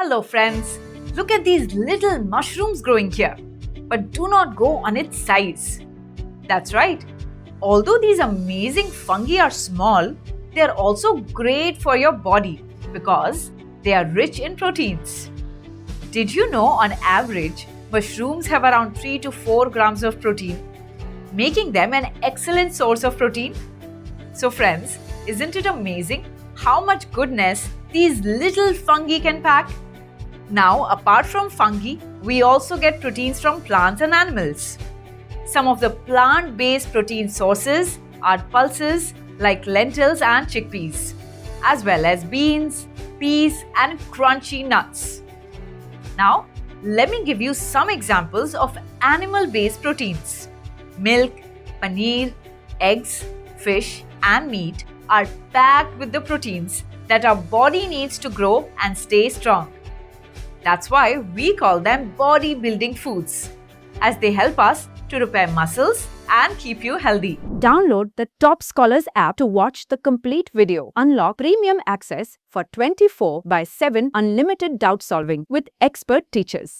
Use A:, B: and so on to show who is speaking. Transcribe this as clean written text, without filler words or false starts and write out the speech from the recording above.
A: Hello friends, look at these little mushrooms growing here. But do not go on its size. That's right. Although these amazing fungi are small, they are also great for your body because they are rich in proteins. Did you know on average, mushrooms have around 3 to 4 grams of protein, making them an excellent source of protein? So friends, isn't it amazing how much goodness these little fungi can pack? Now, apart from fungi, we also get proteins from plants and animals. Some of the plant-based protein sources are pulses like lentils and chickpeas, as well as beans, peas, and crunchy nuts. Now, let me give you some examples of animal-based proteins. Milk, paneer, eggs, fish, and meat are packed with the proteins that our body needs to grow and stay strong. That's why we call them bodybuilding foods, as they help us to repair muscles and keep you healthy.
B: Download the Toppscholars app to watch the complete video. Unlock premium access for 24/7 unlimited doubt solving with expert teachers.